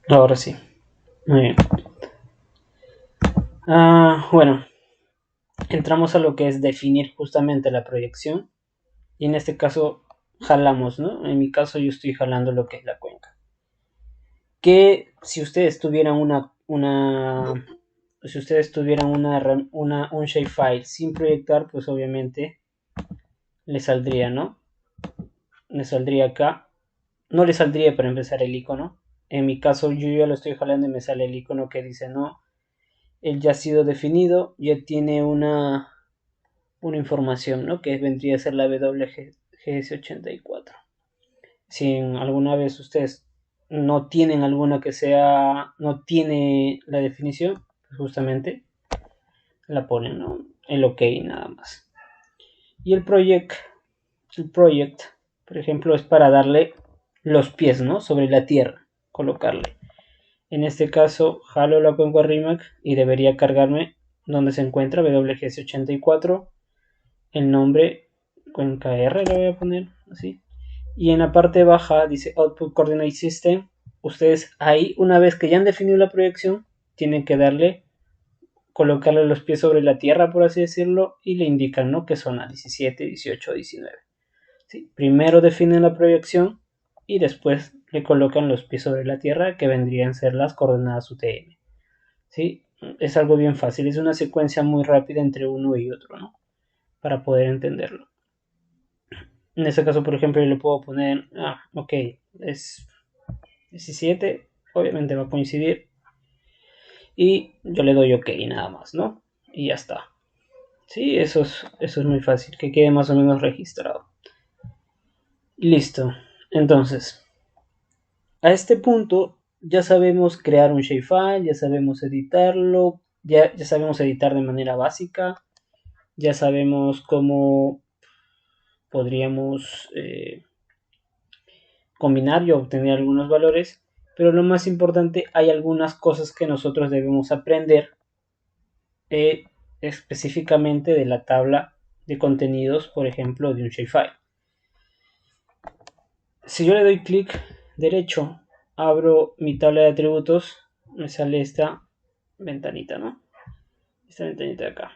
Ahora sí. Muy bien. Bueno, entramos a lo que es definir justamente la proyección. Y en este caso jalamos, ¿no? En mi caso yo estoy jalando lo que es la cuenca. Que si ustedes tuvieran si ustedes tuvieran un shapefile sin proyectar, pues obviamente le saldría, ¿no? Le saldría acá. No le saldría para empezar el icono. En mi caso yo ya lo estoy jalando y me sale el icono que dice no, él ya ha sido definido, ya tiene una información, ¿no? Que vendría a ser la WGS84. Si alguna vez ustedes no tienen alguna que sea, no tiene la definición, pues justamente la ponen, ¿no? El OK nada más. Y el project, por ejemplo, es para darle los pies, ¿no? Sobre la tierra, colocarle. En este caso, jalo la cuenca Rimac y debería cargarme donde se encuentra WGS84, el nombre cuenca R, le voy a poner así. Y en la parte baja dice Output Coordinate System. Ustedes ahí, una vez que ya han definido la proyección, tienen que colocarle los pies sobre la tierra, por así decirlo, y le indican, ¿no? Que son a 17, 18, 19. ¿Sí? Primero definen la proyección y después le colocan los pies sobre la tierra, que vendrían a ser las coordenadas UTM. ¿Sí? Es algo bien fácil, es una secuencia muy rápida entre uno y otro, ¿no? Para poder entenderlo. En este caso, por ejemplo, yo le puedo poner, ok, es 17, obviamente va a coincidir, y yo le doy OK nada más, ¿no? Y ya está. Sí, eso es muy fácil, que quede más o menos registrado. Listo. Entonces, a este punto ya sabemos crear un shapefile, ya sabemos editarlo, ya sabemos editar de manera básica, ya sabemos cómo podríamos combinar y obtener algunos valores, pero lo más importante, hay algunas cosas que nosotros debemos aprender eh, específicamente de la tabla de contenidos, por ejemplo, de un shapefile. Si yo le doy clic derecho, abro mi tabla de atributos, me sale esta ventanita, ¿no? Esta ventanita de acá.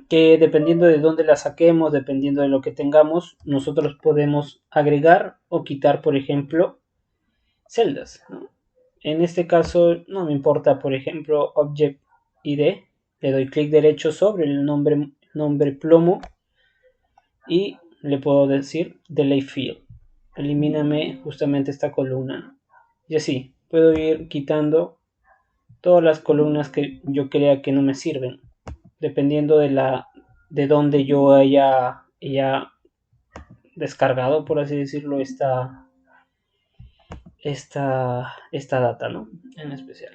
Que dependiendo de dónde la saquemos, dependiendo de lo que tengamos, nosotros podemos agregar o quitar, por ejemplo, celdas, ¿no? En este caso no me importa, por ejemplo, Object ID, le doy clic derecho sobre el nombre plomo y le puedo decir Delay Field. Elimíname justamente esta columna. Y así, puedo ir quitando todas las columnas que yo crea que no me sirven, dependiendo de donde yo haya descargado, por así decirlo, esta data, ¿no? En especial.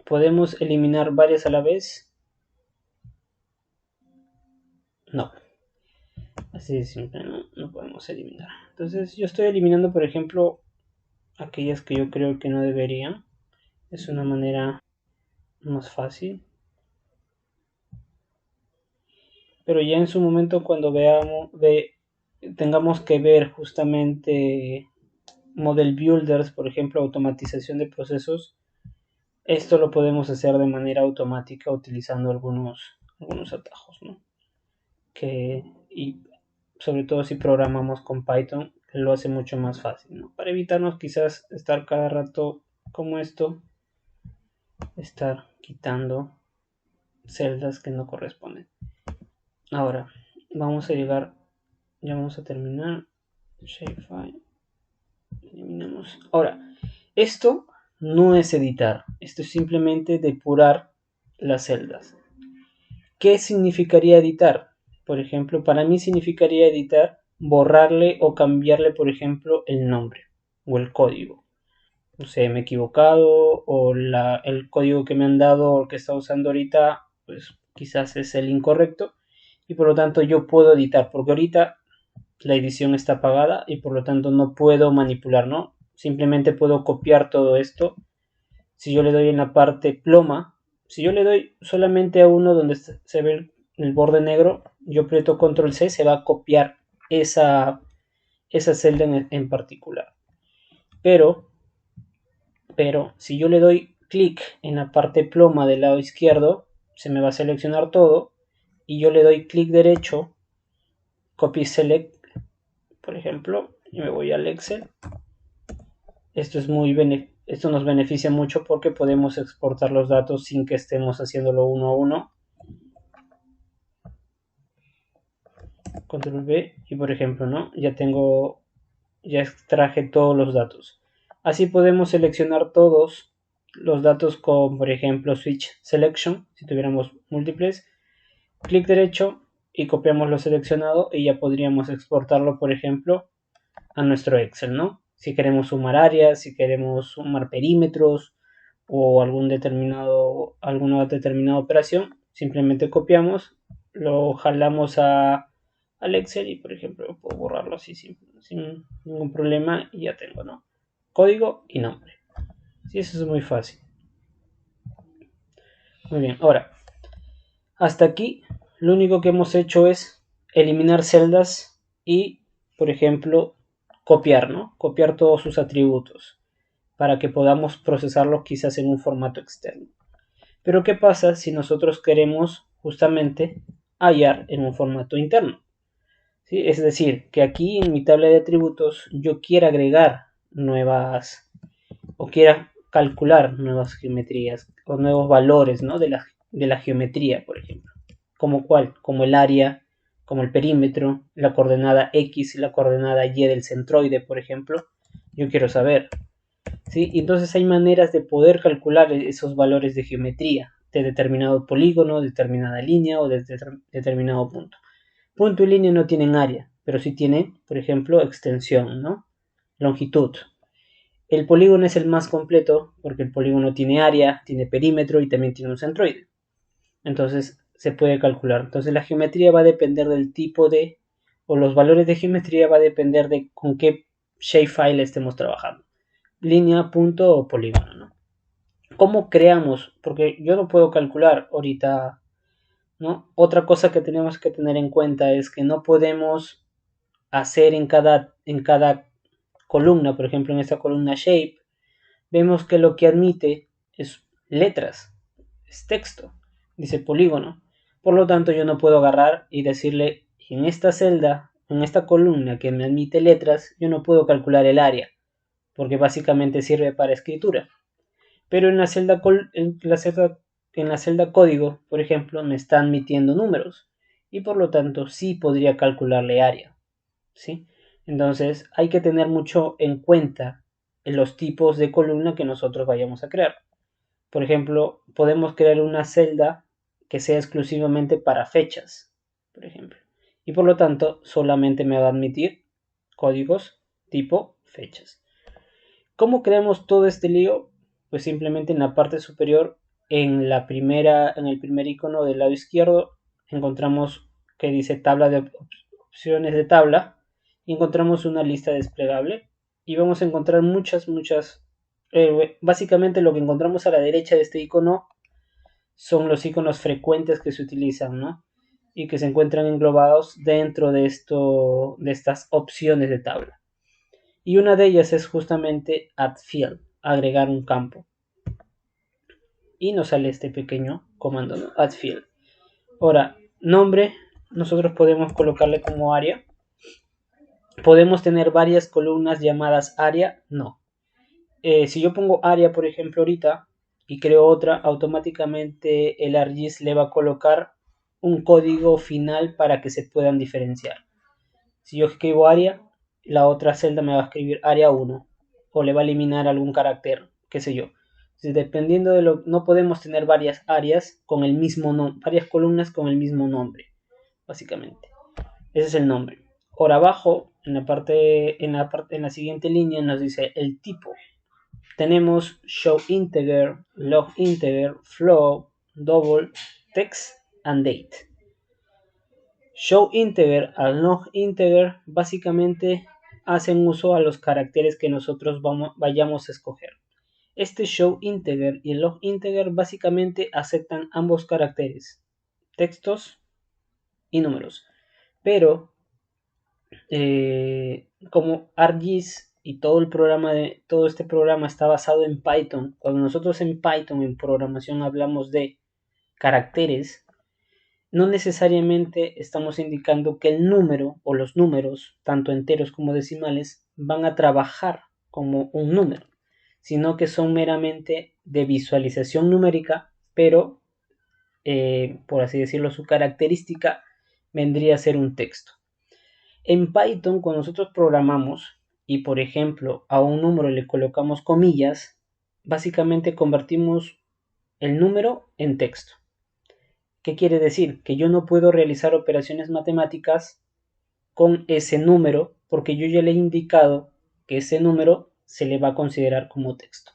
¿Podemos eliminar varias a la vez? No. Así de simple, no podemos eliminar. Entonces yo estoy eliminando, por ejemplo, aquellas que yo creo que no deberían. Es una manera más fácil. Pero ya en su momento cuando tengamos que ver justamente model builders, por ejemplo, automatización de procesos, esto lo podemos hacer de manera automática utilizando algunos atajos, ¿no? Y sobre todo si programamos con Python, lo hace mucho más fácil, ¿no? Para evitarnos quizás estar cada rato como esto, estar quitando celdas que no corresponden. Ahora, vamos a llegar, ya vamos a terminar. Shapefile, eliminamos. Ahora, esto no es editar, esto es simplemente depurar las celdas. ¿Qué significaría editar? Por ejemplo, para mí significaría editar borrarle o cambiarle, por ejemplo, el nombre o el código. No sé, me he equivocado o el código que me han dado o que está usando ahorita, pues quizás es el incorrecto y por lo tanto yo puedo editar, porque ahorita la edición está apagada y por lo tanto no puedo manipular, ¿no? Simplemente puedo copiar todo esto. Si yo le doy en la parte ploma, si yo le doy solamente a uno donde se ve el borde negro, yo aprieto control C, se va a copiar esa celda en particular. Pero pero si yo le doy clic en la parte ploma del lado izquierdo, se me va a seleccionar todo, y yo le doy clic derecho, copy select, por ejemplo, y me voy al Excel. Esto nos beneficia mucho porque podemos exportar los datos sin que estemos haciéndolo uno a uno. Control V y por ejemplo, ¿no? Ya extraje todos los datos. Así podemos seleccionar todos los datos con, por ejemplo, Switch Selection, si tuviéramos múltiples. Clic derecho y copiamos lo seleccionado y ya podríamos exportarlo, por ejemplo, a nuestro Excel, ¿no? Si queremos sumar áreas, si queremos sumar perímetros o alguna determinada operación, simplemente copiamos, lo jalamos al Excel y, por ejemplo, puedo borrarlo así sin ningún problema y ya tengo, ¿no? Código y nombre. Sí, eso es muy fácil. Muy bien, ahora, hasta aquí lo único que hemos hecho es eliminar celdas y, por ejemplo, copiar, ¿no? Copiar todos sus atributos para que podamos procesarlos quizás en un formato externo. Pero ¿qué pasa si nosotros queremos justamente hallar en un formato interno? ¿Sí? Es decir, que aquí en mi tabla de atributos yo quiera agregar nuevas o quiera calcular nuevas geometrías o nuevos valores, ¿no? de la geometría, por ejemplo. ¿Como cuál? Como el área, como el perímetro, la coordenada X y la coordenada Y del centroide, por ejemplo. Yo quiero saber. ¿Sí? Y entonces hay maneras de poder calcular esos valores de geometría de determinado polígono, determinada línea o de determinado punto. Punto y línea no tienen área, pero sí tienen, por ejemplo, extensión, ¿no? Longitud. El polígono es el más completo porque el polígono tiene área, tiene perímetro y también tiene un centroide. Entonces se puede calcular. Entonces la geometría va a depender del tipo o los valores de geometría va a depender de con qué shapefile estemos trabajando. Línea, punto o polígono, ¿no? ¿Cómo creamos? Porque yo no puedo calcular ahorita, ¿no? Otra cosa que tenemos que tener en cuenta es que no podemos hacer en cada columna, por ejemplo en esta columna shape, vemos que lo que admite es letras, es texto, dice polígono. Por lo tanto, yo no puedo agarrar y decirle en esta celda, en esta columna que me admite letras, yo no puedo calcular el área, porque básicamente sirve para escritura. Pero en la celda código, por ejemplo, me está admitiendo números y por lo tanto sí podría calcularle área, ¿sí? Entonces hay que tener mucho en cuenta los tipos de columna que nosotros vayamos a crear. Por ejemplo, podemos crear una celda que sea exclusivamente para fechas, por ejemplo. Y por lo tanto, solamente me va a admitir códigos tipo fechas. ¿Cómo creamos todo este lío? Pues simplemente en la parte superior, en el primer icono del lado izquierdo, encontramos que dice tabla de opciones de tabla y encontramos una lista desplegable y vamos a encontrar muchas. Básicamente lo que encontramos a la derecha de este icono son los iconos frecuentes que se utilizan, ¿no? Y que se encuentran englobados dentro de estas opciones de tabla. Y una de ellas es justamente add field, agregar un campo. Y nos sale este pequeño comando, ¿no? Add field. Ahora, nombre, nosotros podemos colocarle como área. ¿Podemos tener varias columnas llamadas área? No. Si yo pongo área, por ejemplo, ahorita, y creo otra, automáticamente el ArcGIS le va a colocar un código final para que se puedan diferenciar. Si yo escribo área, la otra celda me va a escribir área 1 o le va a eliminar algún carácter, qué sé yo. Entonces, dependiendo no podemos tener varias áreas con el mismo nombre, varias columnas con el mismo nombre, básicamente. Ese es el nombre. Ahora abajo, en la siguiente línea nos dice el tipo. Tenemos show integer, log integer, flow, double, text and date. Show integer al log integer básicamente hacen uso a los caracteres que nosotros vayamos a escoger. Este show integer y el log integer básicamente aceptan ambos caracteres, textos y números. Pero como ArcGIS y todo este programa está basado en Python, cuando nosotros en Python, en programación, hablamos de caracteres, no necesariamente estamos indicando que el número o los números, tanto enteros como decimales, van a trabajar como un número, sino que son meramente de visualización numérica, pero por así decirlo, su característica vendría a ser un texto. En Python, cuando nosotros programamos y, por ejemplo, a un número le colocamos comillas, básicamente convertimos el número en texto. ¿Qué quiere decir? Que yo no puedo realizar operaciones matemáticas con ese número porque yo ya le he indicado que ese número se le va a considerar como texto.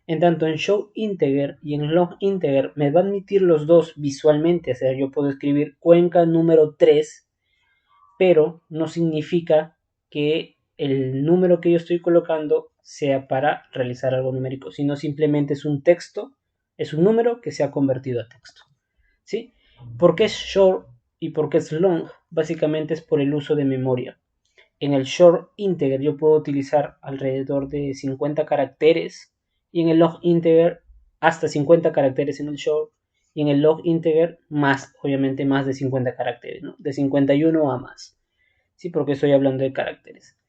En tanto en show integer y en long integer me va a admitir los dos visualmente, o sea, yo puedo escribir cuenca número 3, pero no significa que el número que yo estoy colocando sea para realizar algo numérico, sino simplemente es un texto, es un número que se ha convertido a texto. ¿Sí? ¿Por qué es short y por qué es long? Básicamente es por el uso de memoria. En el short integer yo puedo utilizar alrededor de 50 caracteres y en el long integer hasta 50 caracteres en el short y en el long integer más, obviamente más de 50 caracteres, ¿no? De 51 a más. Sí, porque estoy hablando de caracteres.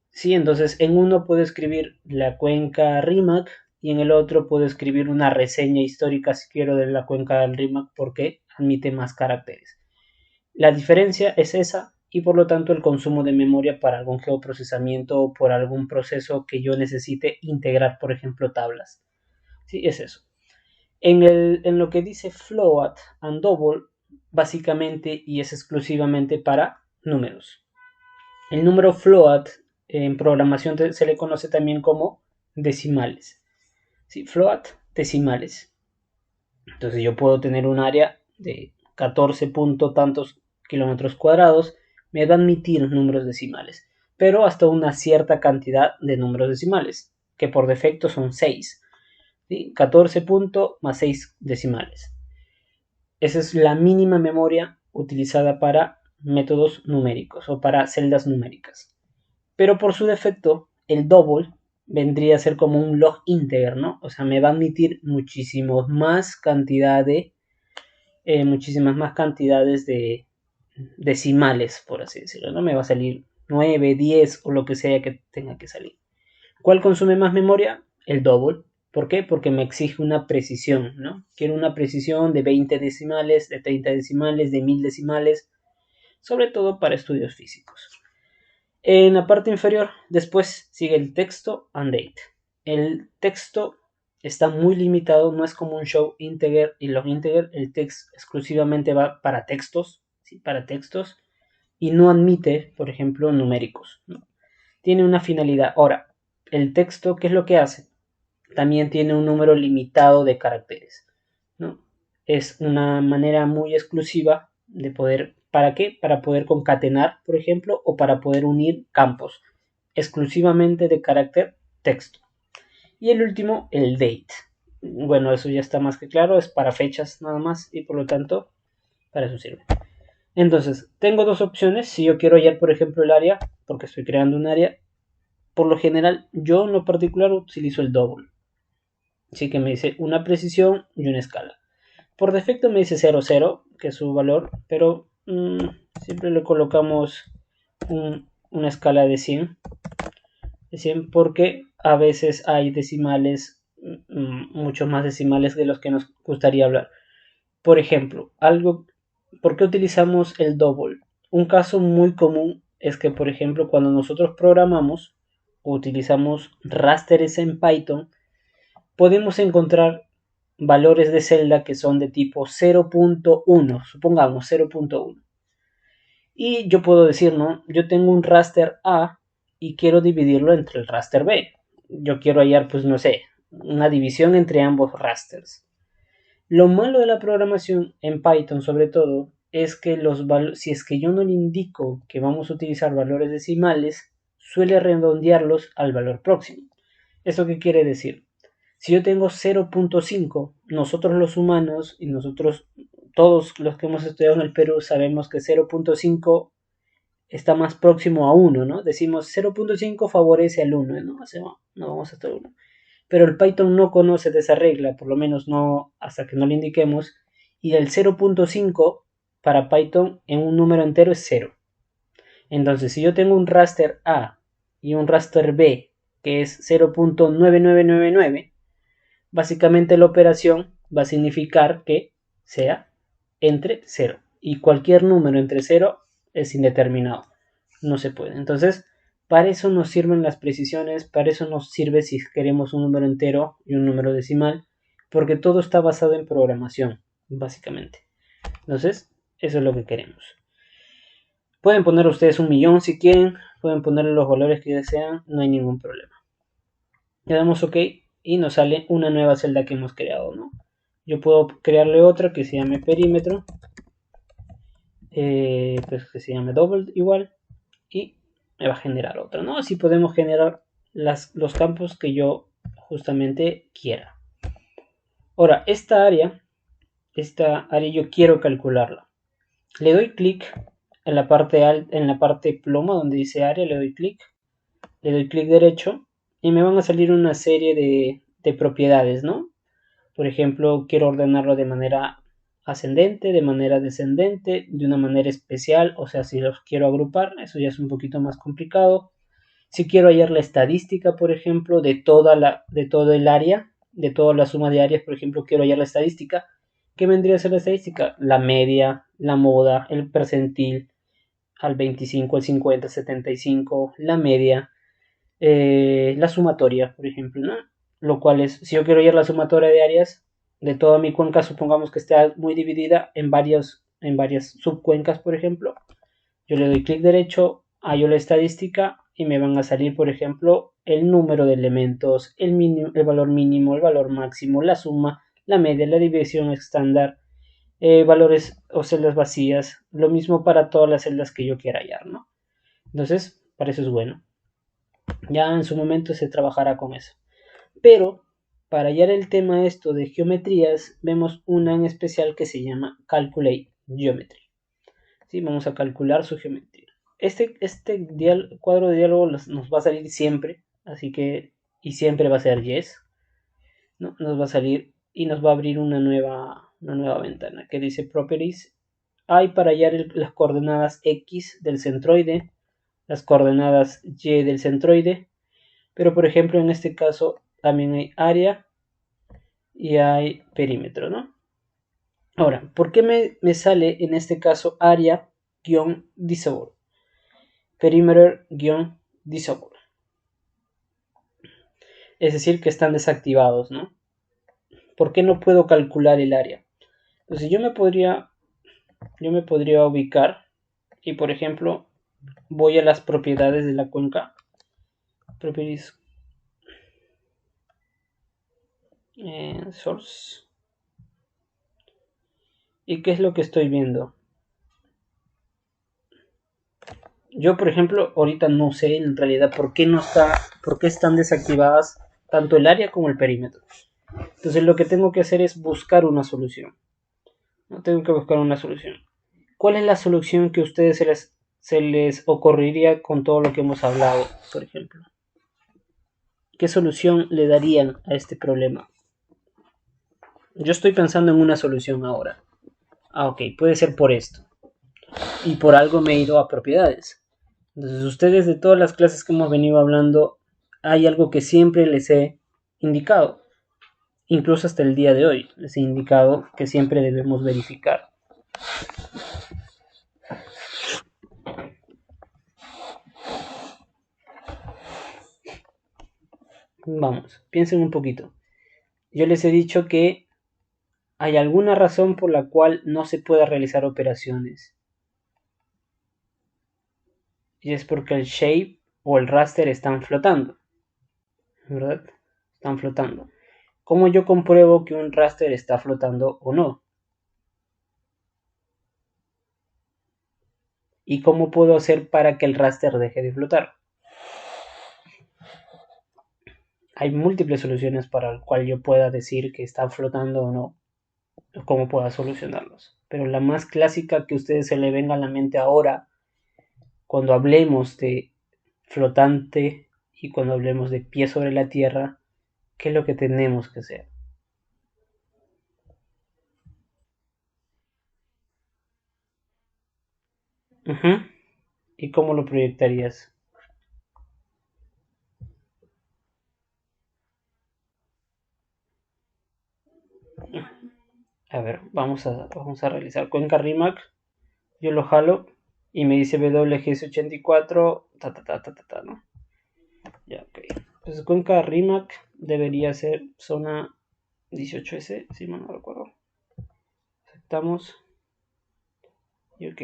Sí, entonces en uno puedo escribir la cuenca Rimac y en el otro puedo escribir una reseña histórica si quiero de la cuenca del Rimac porque admite más caracteres. La diferencia es esa y por lo tanto el consumo de memoria para algún geoprocesamiento o por algún proceso que yo necesite integrar, por ejemplo, tablas. Sí, es eso. En lo que dice float and double, básicamente y es exclusivamente para números. El número float en programación se le conoce también como decimales. Sí, float, decimales. Entonces yo puedo tener un área de 14 punto tantos kilómetros cuadrados, me va a admitir números decimales, pero hasta una cierta cantidad de números decimales, que por defecto son 6. ¿Sí? 14 punto más 6 decimales. Esa es la mínima memoria utilizada para métodos numéricos o para celdas numéricas. Pero por su defecto, el double vendría a ser como un log integer, ¿no? O sea, me va a admitir muchísimas más cantidades de decimales, por así decirlo, ¿no? Me va a salir 9, 10 o lo que sea que tenga que salir. ¿Cuál consume más memoria? El double. ¿Por qué? Porque me exige una precisión, ¿no? Quiero una precisión de 20 decimales, de 30 decimales, de 1000 decimales, sobre todo para estudios físicos. En la parte inferior, después sigue el texto and date. El texto está muy limitado, no es como un show integer y long integer. El text exclusivamente va para textos, ¿sí? Para textos y no admite, por ejemplo, numéricos, ¿no? Tiene una finalidad. Ahora, el texto, ¿qué es lo que hace? También tiene un número limitado de caracteres, ¿no? Es una manera muy exclusiva de poder, ¿para qué? Para poder concatenar, por ejemplo, o para poder unir campos exclusivamente de carácter texto. Y el último, el date. Bueno, eso ya está más que claro, es para fechas nada más y por lo tanto, para eso sirve. Entonces, tengo dos opciones. Si yo quiero hallar, por ejemplo, el área, porque estoy creando un área, por lo general, yo en lo particular utilizo el double. Así que me dice una precisión y una escala. Por defecto me dice 0, 0, que es su valor, pero siempre le colocamos una escala de 100 porque a veces hay decimales, muchos más decimales de los que nos gustaría hablar. Por ejemplo, ¿por qué utilizamos el double? Un caso muy común es que, por ejemplo, cuando nosotros programamos o utilizamos rasters en Python, podemos encontrar valores de celda que son de tipo 0.1, supongamos 0.1. Y yo puedo decir, ¿no? Yo tengo un raster A y quiero dividirlo entre el raster B. Yo quiero hallar, pues no sé, una división entre ambos rasters. Lo malo de la programación en Python, sobre todo, es que si es que yo no le indico que vamos a utilizar valores decimales, suele redondearlos al valor próximo. ¿Eso qué quiere decir? Si yo tengo 0.5, nosotros los humanos y nosotros, todos los que hemos estudiado en el Perú, sabemos que 0.5 está más próximo a 1, ¿no? Decimos 0.5 favorece al 1, ¿no? O sea, no vamos hasta 1. Pero el Python no conoce de esa regla, por lo menos no hasta que no le indiquemos, y el 0.5 para Python en un número entero es 0. Entonces, si yo tengo un raster A y un raster B, que es 0.9999, básicamente la operación va a significar que sea entre 0. Y cualquier número entre 0 es indeterminado. No se puede. Entonces, para eso nos sirven las precisiones, para eso nos sirve si queremos un número entero y un número decimal, porque todo está basado en programación, básicamente. Entonces, eso es lo que queremos. Pueden poner ustedes 1.000.000 si quieren, pueden ponerle los valores que desean, no hay ningún problema. Le damos OK y nos sale una nueva celda que hemos creado, ¿no? Yo puedo crearle otra que se llame perímetro, pues que se llame double igual, y me va a generar otra, ¿no? Así podemos generar los campos que yo justamente quiera. Ahora, esta área yo quiero calcularla. Le doy clic en la parte pluma donde dice área, le doy clic derecho y me van a salir una serie de propiedades, ¿no? Por ejemplo, quiero ordenarlo de manera ascendente, de manera descendente, de una manera especial, o sea, si los quiero agrupar, eso ya es un poquito más complicado. Si quiero hallar la estadística, por ejemplo, de todo el área, de toda la suma de áreas, por ejemplo, quiero hallar la estadística. ¿Qué vendría a ser la estadística? La media, la moda, el percentil, al 25, al 50, 75, la media, la sumatoria, por ejemplo, ¿no? Lo cual es, si yo quiero hallar la sumatoria de áreas de toda mi cuenca, supongamos que está muy dividida en varias subcuencas, por ejemplo, yo le doy clic derecho, hallo la estadística y me van a salir, por ejemplo, el número de elementos, el valor mínimo, el valor máximo, la suma, la media, la división estándar, valores o celdas vacías, lo mismo para todas las celdas que yo quiera hallar, ¿no? Entonces, para eso es bueno. Ya en su momento se trabajará con eso. Pero para hallar el tema esto de geometrías, vemos una en especial que se llama Calculate Geometry. ¿Sí? Vamos a calcular su geometría. Este cuadro de diálogo nos va a salir siempre, así que, y siempre va a ser yes, ¿no? Nos va a salir y nos va a abrir una nueva ventana que dice Properties. Hay para hallar las coordenadas X del centroide, las coordenadas Y del centroide, pero por ejemplo en este caso también hay área y hay perímetro, ¿no? Ahora, ¿por qué me sale en este caso área-disable? Perimeter-disable. Es decir, que están desactivados, ¿no? ¿Por qué no puedo calcular el área? Entonces yo me podría ubicar y, por ejemplo, voy a las propiedades de la cuenca. Properties. Source. ¿Y qué es lo que estoy viendo? Yo, por ejemplo, ahorita no sé en realidad por qué están desactivadas tanto el área como el perímetro. Entonces lo que tengo que hacer es buscar una solución. No tengo que buscar una solución. ¿Cuál es la solución que a ustedes se les ocurriría con todo lo que hemos hablado, por ejemplo? ¿Qué solución le darían a este problema? Yo estoy pensando en una solución ahora. Ok, puede ser por esto. Y por algo me he ido a propiedades. Entonces, ustedes de todas las clases que hemos venido hablando, hay algo que siempre les he indicado. Incluso hasta el día de hoy les he indicado que siempre debemos verificar. Vamos, piensen un poquito. Yo les he dicho que hay alguna razón por la cual no se pueda realizar operaciones. Y es porque el shape o el raster están flotando. ¿Verdad? Están flotando. ¿Cómo yo compruebo que un raster está flotando o no? ¿Y cómo puedo hacer para que el raster deje de flotar? Hay múltiples soluciones para el cual yo pueda decir que está flotando o no, o cómo pueda solucionarlos. Pero la más clásica que a ustedes se le venga a la mente ahora, cuando hablemos de flotante y cuando hablemos de pie sobre la tierra, ¿qué es lo que tenemos que hacer? Ujú. ¿Y cómo lo proyectarías? A ver, vamos a realizar cuenca Rimac. Yo lo jalo y me dice WGS84, ¿no? Ya, ok. Entonces cuenca Rimac debería ser zona 18S, si mal no recuerdo. Aceptamos y ok.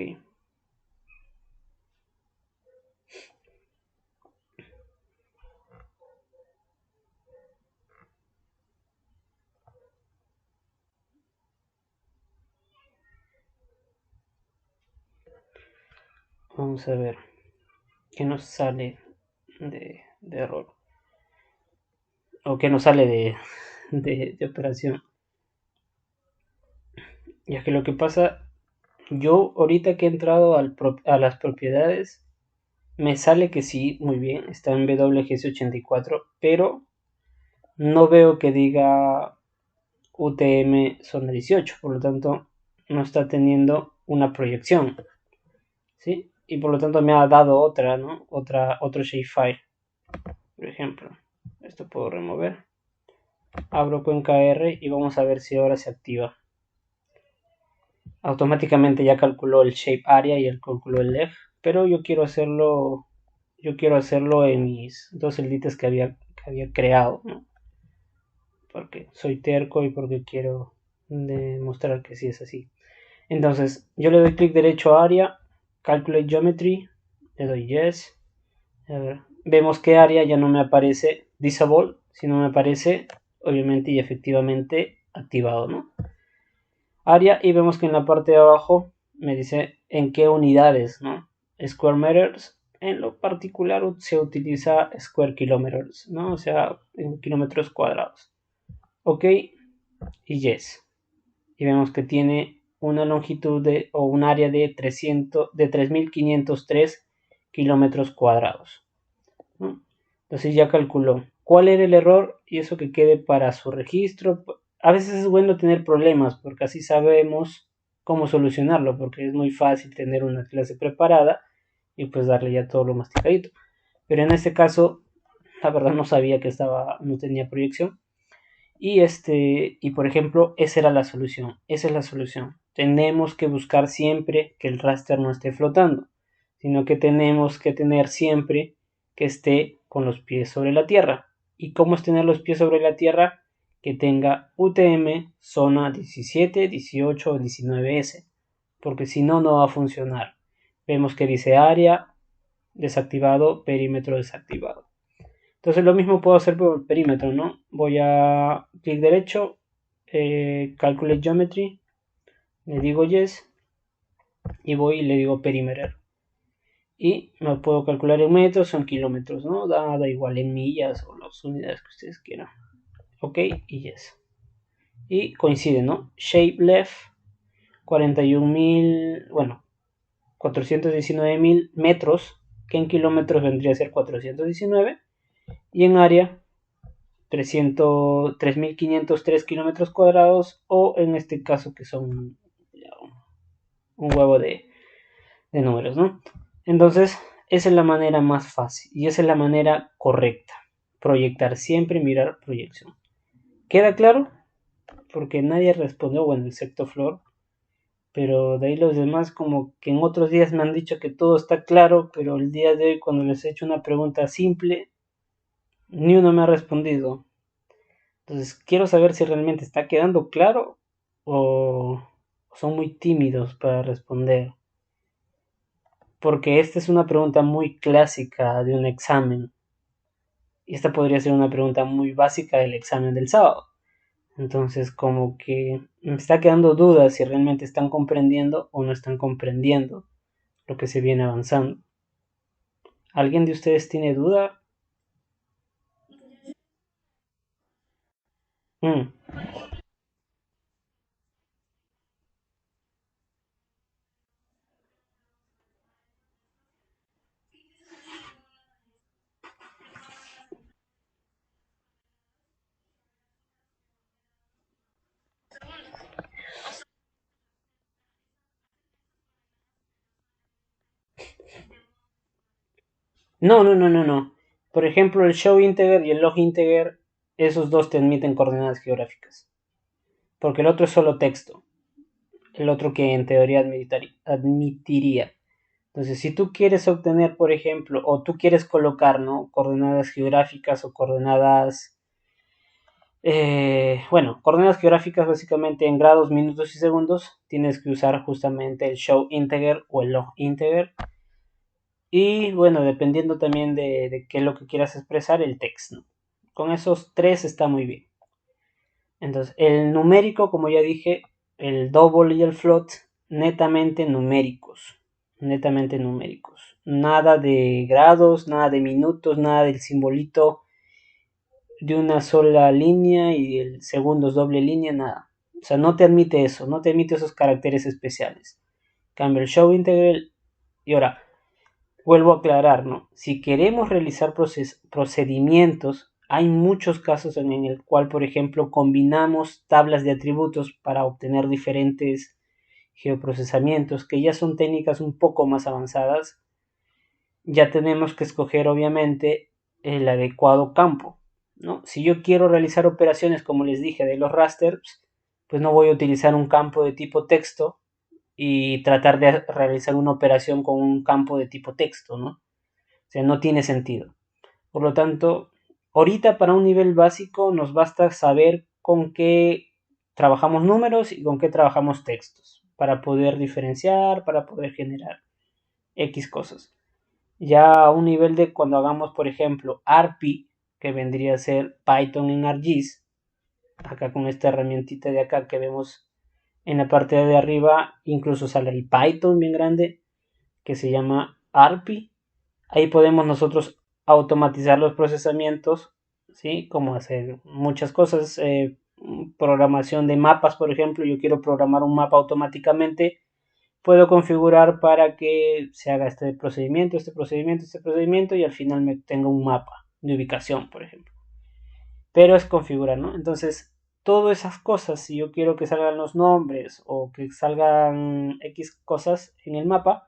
Vamos a ver qué nos sale de error o qué nos sale de operación. Ya que lo que pasa, yo ahorita que he entrado a las propiedades, me sale que sí, muy bien, está en WGS84, pero no veo que diga UTM zona 18, por lo tanto no está teniendo una proyección, ¿sí? Y por lo tanto me ha dado otra, ¿no? Otro shapefile, por ejemplo. Esto puedo remover. Abro cuenca R y vamos a ver si ahora se activa. Automáticamente ya calculó el shape area y el calculó el left, pero yo quiero hacerlo en mis dos celditas que había creado, ¿no? Porque soy terco y porque quiero demostrar que sí es así. Entonces, yo le doy clic derecho a área, calculate geometry, le doy yes. A ver, vemos que área ya no me aparece disable, sino me aparece obviamente y efectivamente activado, ¿no? Área y vemos que en la parte de abajo me dice en qué unidades, ¿no? Square meters, en lo particular se utiliza square kilometers, ¿no? O sea, en kilómetros cuadrados. Ok y yes. Y vemos que tiene una longitud o un área de 3.503 kilómetros cuadrados, ¿no? Entonces ya calculó cuál era el error y eso que quede para su registro. A veces es bueno tener problemas porque así sabemos cómo solucionarlo, porque es muy fácil tener una clase preparada y pues darle ya todo lo masticadito. Pero en este caso, la verdad no sabía que no tenía proyección. Y por ejemplo, esa era la solución. Esa es la solución. Tenemos que buscar siempre que el raster no esté flotando, sino que tenemos que tener siempre que esté con los pies sobre la tierra. ¿Y cómo es tener los pies sobre la tierra? Que tenga UTM zona 17, 18 o 19S, porque si no, no va a funcionar. Vemos que dice área desactivado, perímetro desactivado. Entonces lo mismo puedo hacer por el perímetro, ¿no? Voy a clic derecho, Calculate Geometry, le digo Yes y voy y le digo Perimeter. Y me puedo calcular en metros o en kilómetros, ¿no? Da igual en millas o las unidades que ustedes quieran. Ok y Yes. Y coincide, ¿no? Shape Left, 41.000, bueno, 419.000 metros, que en kilómetros vendría a ser 419, y en área 3.503 kilómetros cuadrados o en este caso que son un huevo de números, ¿no? Entonces, esa es la manera más fácil y esa es la manera correcta. Proyectar siempre, mirar proyección. ¿Queda claro? Porque nadie respondió, bueno, excepto Flor, pero de ahí los demás como que en otros días me han dicho que todo está claro, pero el día de hoy cuando les he hecho una pregunta simple, ni uno me ha respondido. Entonces, quiero saber si realmente está quedando claro o son muy tímidos para responder. Porque esta es una pregunta muy clásica de un examen. Y esta podría ser una pregunta muy básica del examen del sábado. Entonces, como que me está quedando duda si realmente están comprendiendo o no están comprendiendo lo que se viene avanzando. ¿Alguien de ustedes tiene duda? Mm, No, no, no, no, no. Por ejemplo, el show integer y el log integer, esos dos te admiten coordenadas geográficas. Porque el otro es solo texto. El otro que en teoría admitiría. Entonces, si tú quieres obtener, por ejemplo, o tú quieres colocar, ¿no? Coordenadas geográficas o coordenadas, bueno, coordenadas geográficas básicamente en grados, minutos y segundos, tienes que usar justamente el show integer o el log integer. Y bueno, dependiendo también de qué es lo que quieras expresar, el texto. Con esos tres está muy bien. Entonces, el numérico, como ya dije, el double y el float, netamente numéricos. Netamente numéricos. Nada de grados, nada de minutos, nada del simbolito de una sola línea y el segundo es doble línea, nada. O sea, no te admite eso, no te admite esos caracteres especiales. Cambio el show integral. Y ahora, vuelvo a aclarar, ¿no? Si queremos realizar procedimientos, hay muchos casos en el cual, por ejemplo, combinamos tablas de atributos para obtener diferentes geoprocesamientos, que ya son técnicas un poco más avanzadas. Ya tenemos que escoger, obviamente, el adecuado campo, ¿no? Si yo quiero realizar operaciones, como les dije, de los rasters, pues no voy a utilizar un campo de tipo texto y tratar de realizar una operación con un campo de tipo texto, ¿no? O sea, no tiene sentido. Por lo tanto, ahorita para un nivel básico nos basta saber con qué trabajamos números y con qué trabajamos textos para poder diferenciar, para poder generar X cosas. Ya a un nivel de cuando hagamos, por ejemplo, ARPI, que vendría a ser Python en ArcGIS, acá con esta herramientita de acá que vemos en la parte de arriba, incluso sale el Python bien grande, que se llama ARPI. Ahí podemos nosotros automatizar los procesamientos, ¿sí? Como hacer muchas cosas. Programación de mapas, por ejemplo. Yo quiero programar un mapa automáticamente. Puedo configurar para que se haga este procedimiento, este procedimiento, este procedimiento y al final me tenga un mapa de ubicación, por ejemplo. Pero es configurar, ¿no? Entonces, todas esas cosas, si yo quiero que salgan los nombres o que salgan X cosas en el mapa,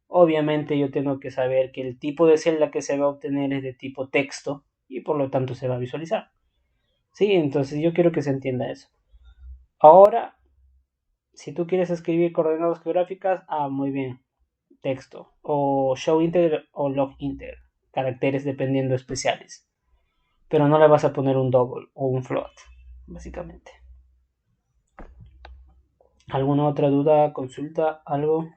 obviamente yo tengo que saber que el tipo de celda que se va a obtener es de tipo texto y por lo tanto se va a visualizar. Sí, entonces yo quiero que se entienda eso. Ahora, si tú quieres escribir coordenadas geográficas, muy bien, texto o show integer o log integer, caracteres dependiendo especiales. Pero no le vas a poner un double o un float, básicamente. ¿Alguna otra duda, consulta, algo?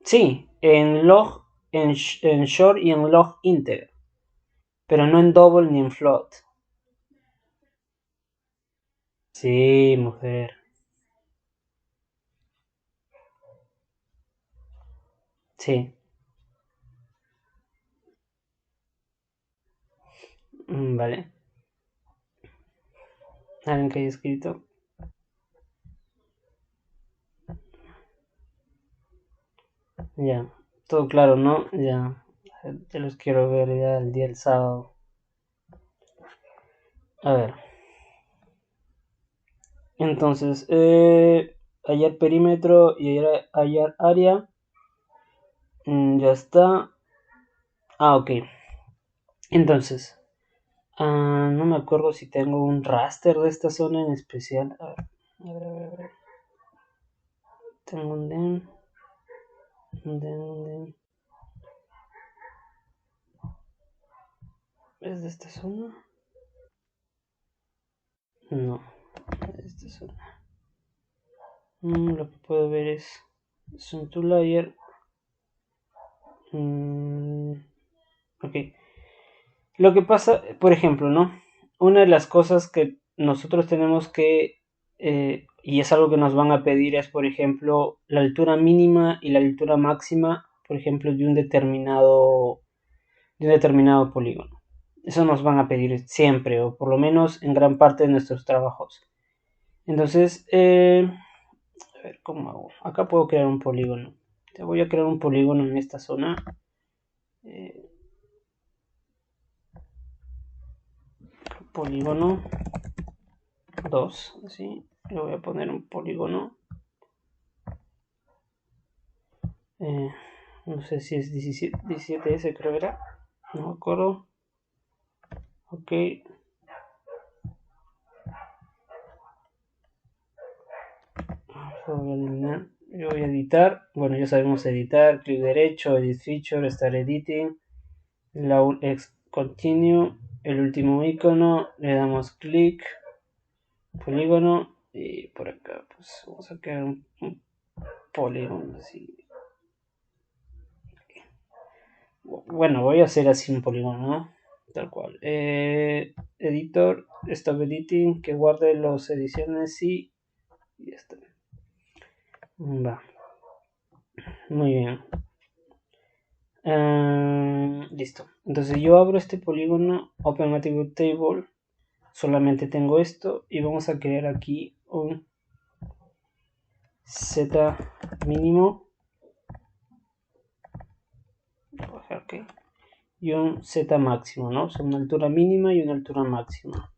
Sí, en log, en short y en log integer, pero no en double ni en float. Sí, mujer. Sí. Vale. ¿Alguien que haya escrito? Ya. Todo claro, ¿no? Ya. Ya los quiero ver ya el día del sábado. A ver. Entonces, hallar perímetro y hallar área. Ya está. Ok. Entonces, no me acuerdo si tengo un raster de esta zona en especial. A ver, a ver, a ver, a ver. Tengo un den. Un den, un den. ¿Es de esta zona? No, de esta zona. Lo que puedo ver es un to layer. Ok. Lo que pasa, por ejemplo, ¿no? Una de las cosas que nosotros tenemos que y es algo que nos van a pedir, es por ejemplo la altura mínima y la altura máxima, por ejemplo, de un determinado polígono. Eso nos van a pedir siempre, o por lo menos en gran parte de nuestros trabajos. Entonces, a ver, ¿cómo hago? Acá puedo crear un polígono. Te voy a crear un polígono en esta zona. Polígono 2, así. Le voy a poner un polígono. No sé si es 17S, creo era. No me acuerdo. Ok. Voy a eliminar. Yo voy a editar. Bueno, ya sabemos editar. Clic derecho, edit feature, start editing. Continue. El último icono. Le damos clic. Polígono. Y por acá, pues vamos a crear un polígono así. Bueno, voy a hacer así un polígono, ¿no? Tal cual. Editor, stop editing, que guarde las ediciones y ya está. Va. Muy bien. Listo. Entonces yo abro este polígono, Open Attribute Table. Solamente tengo esto y vamos a crear aquí un Z mínimo. Okay. Y un Z máximo, ¿no? O sea, una altura mínima y una altura máxima.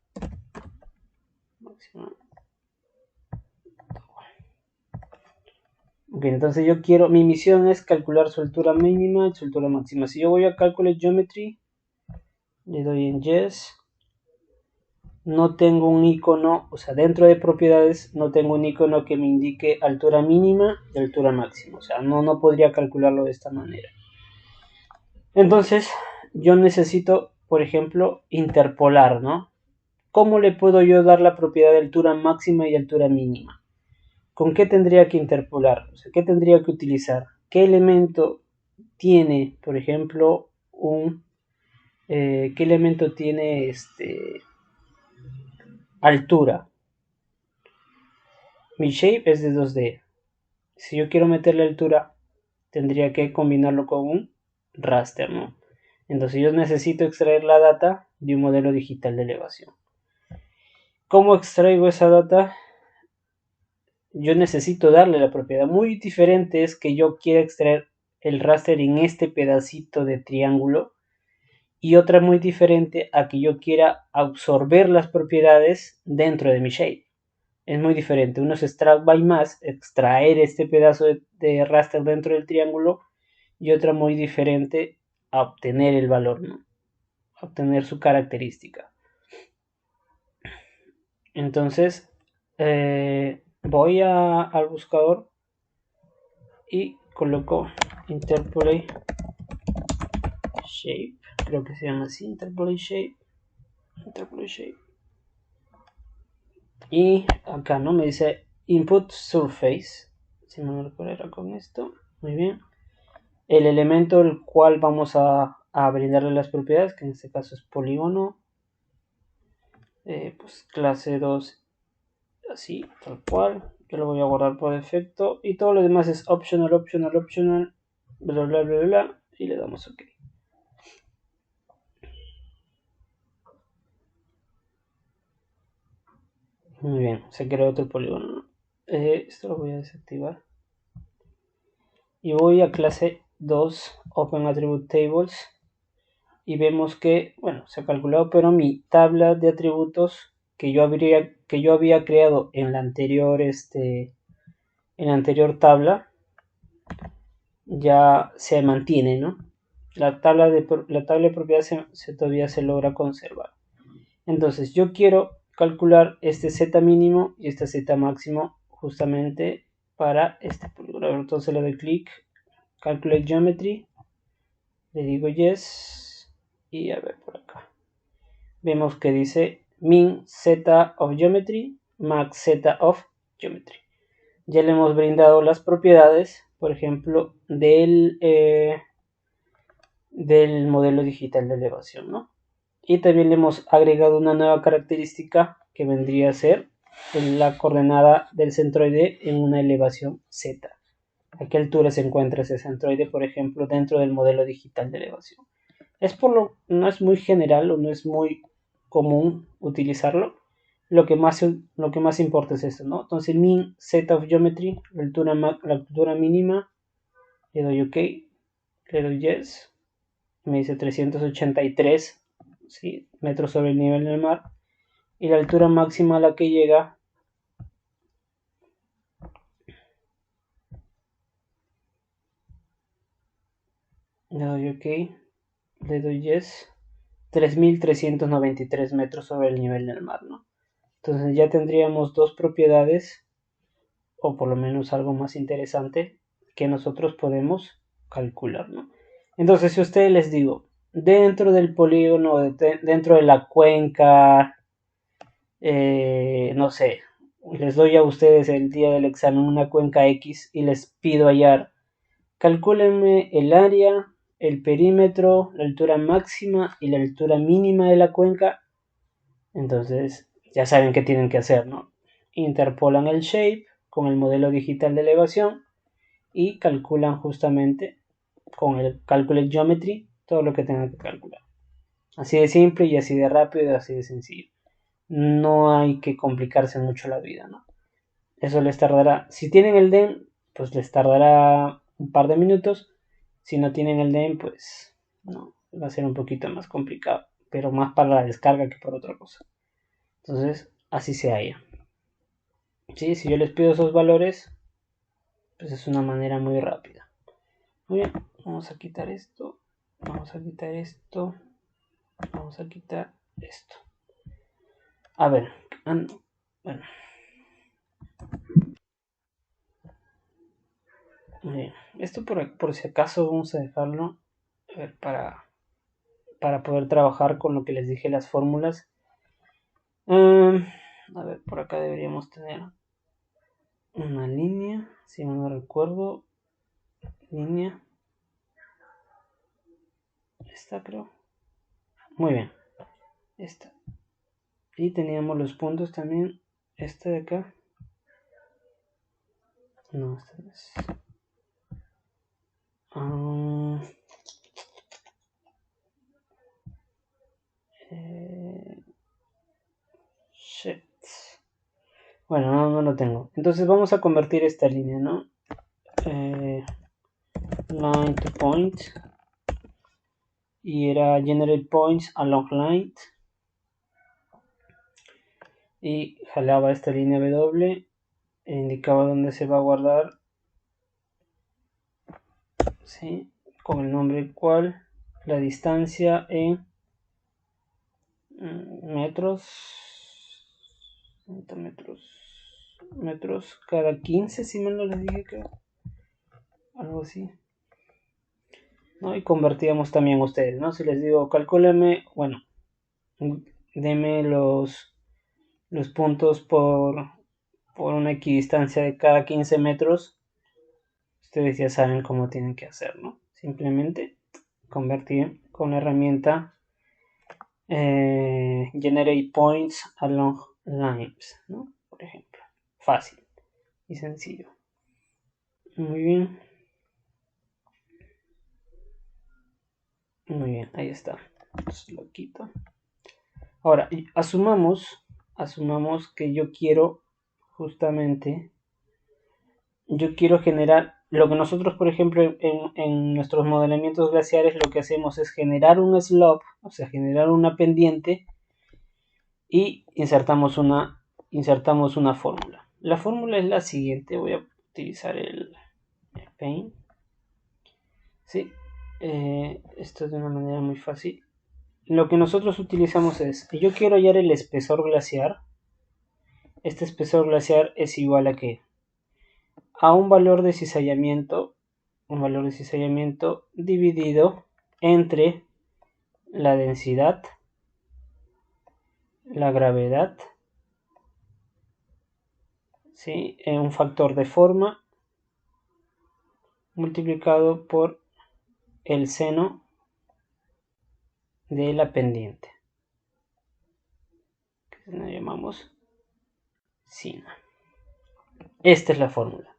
Ok, entonces mi misión es calcular su altura mínima y su altura máxima. Si yo voy a Calculate Geometry, le doy en Yes, no tengo un icono, o sea, dentro de propiedades no tengo un icono que me indique altura mínima y altura máxima. O sea, no podría calcularlo de esta manera. Entonces, yo necesito, por ejemplo, interpolar, ¿no? ¿Cómo le puedo yo dar la propiedad de altura máxima y altura mínima? ¿Con qué tendría que interpolar? O sea, ¿qué tendría que utilizar? ¿Qué elemento tiene, por ejemplo, qué elemento tiene altura? Mi shape es de 2D. Si yo quiero meterle altura, tendría que combinarlo con un raster, ¿no? Entonces yo necesito extraer la data de un modelo digital de elevación. ¿Cómo extraigo esa data? Yo necesito darle la propiedad. Muy diferente es que yo quiera extraer el raster en este pedacito de triángulo, y otra muy diferente a que yo quiera absorber las propiedades dentro de mi shape. Es muy diferente. Uno es extract by mask, extraer este pedazo de raster dentro del triángulo, y otra muy diferente a obtener el valor, ¿no? A obtener su característica. Entonces voy al buscador y coloco interpolate shape, creo que se llama así, interpolate shape. Y acá no me dice input surface, si no me recuerdo era con esto. Muy bien, el elemento el cual vamos a brindarle las propiedades, que en este caso es polígono, pues clase 2, así tal cual. Yo lo voy a guardar por defecto y todo lo demás es optional, bla bla bla bla, y le damos ok. Muy bien, se creó otro polígono. Esto lo voy a desactivar. Y voy a clase 2, Open Attribute Tables. Y vemos que, bueno, se ha calculado, pero mi tabla de atributos que yo había creado en la anterior, tabla, ya se mantiene, ¿no? La tabla de propiedades todavía se logra conservar. Entonces, yo quiero calcular este Z mínimo y este Z máximo justamente para este polígono. Entonces le doy clic, Calculate Geometry, le digo Yes, y a ver por acá. Vemos que dice min Z of Geometry, max Z of Geometry. Ya le hemos brindado las propiedades, por ejemplo, del modelo digital de elevación, ¿no? Y también le hemos agregado una nueva característica que vendría a ser la coordenada del centroide en una elevación z. ¿A qué altura se encuentra ese centroide, por ejemplo, dentro del modelo digital de elevación? No es muy general o no es muy común utilizarlo. Lo que más importa es esto, ¿no? Entonces, min z of geometry, la altura mínima, le doy OK, le doy yes, me dice 383, ¿sí?, metros sobre el nivel del mar, y la altura máxima a la que llega, le doy OK, le doy yes, 3.393 metros sobre el nivel del mar, ¿no? Entonces ya tendríamos dos propiedades, o por lo menos algo más interesante, que nosotros podemos calcular, ¿no? Entonces, si a ustedes les digo, dentro del polígono, dentro de la cuenca, no sé, les doy a ustedes el día del examen una cuenca X y les pido hallar, calcúlenme el área, el perímetro, la altura máxima y la altura mínima de la cuenca. Entonces ya saben qué tienen que hacer, ¿no? Interpolan el shape con el modelo digital de elevación y calculan justamente con el Calculate Geometry todo lo que tengan que calcular. Así de simple y así de rápido y así de sencillo. No hay que complicarse mucho la vida, ¿no? Eso les tardará, si tienen el DEM, pues les tardará un par de minutos. Si no tienen el DEM, pues no, va a ser un poquito más complicado, pero más para la descarga que por otra cosa. Entonces, así se halla. ¿Sí? Si yo les pido esos valores, pues es una manera muy rápida. Muy bien, vamos a quitar esto, vamos a quitar esto, vamos a quitar esto. A ver, bueno. Bien. Esto por si acaso vamos a dejarlo, a ver, para poder trabajar con lo que les dije, las fórmulas. A ver, por acá deberíamos tener una línea, si no recuerdo, línea, esta creo. Muy bien, esta. Y teníamos los puntos también, este de acá. No, esta no es. Shit. Bueno, no lo tengo. Entonces vamos a convertir esta línea, ¿no? Line to point. Y era generate points along line. Y jalaba esta línea W e indicaba dónde se va a guardar, ¿sí?, con el nombre cual, la distancia en metros, metros cada 15, si me lo les dije, creo, algo así, ¿no? Y convertíamos también ustedes, ¿no? Si les digo, calcúleme, bueno, deme los puntos por una equidistancia de cada 15 metros, ustedes ya saben cómo tienen que hacer, ¿no? Simplemente convertir con la herramienta generate points along lines, ¿no? Por ejemplo, fácil y sencillo. Muy bien. Muy bien, ahí está. Entonces lo quito. Ahora, asumamos que yo quiero justamente, generar lo que nosotros, por ejemplo, en nuestros modelamientos glaciares lo que hacemos es generar un slope, o sea, generar una pendiente, y insertamos una fórmula. La fórmula es la siguiente. Voy a utilizar el Paint. Sí, esto de una manera muy fácil. Lo que nosotros utilizamos es, yo quiero hallar el espesor glaciar. Este espesor glaciar es igual a ¿qué? A un valor de cizallamiento dividido entre la densidad, la gravedad, ¿sí?, un factor de forma multiplicado por el seno de la pendiente, que lo llamamos sina. Esta es la fórmula.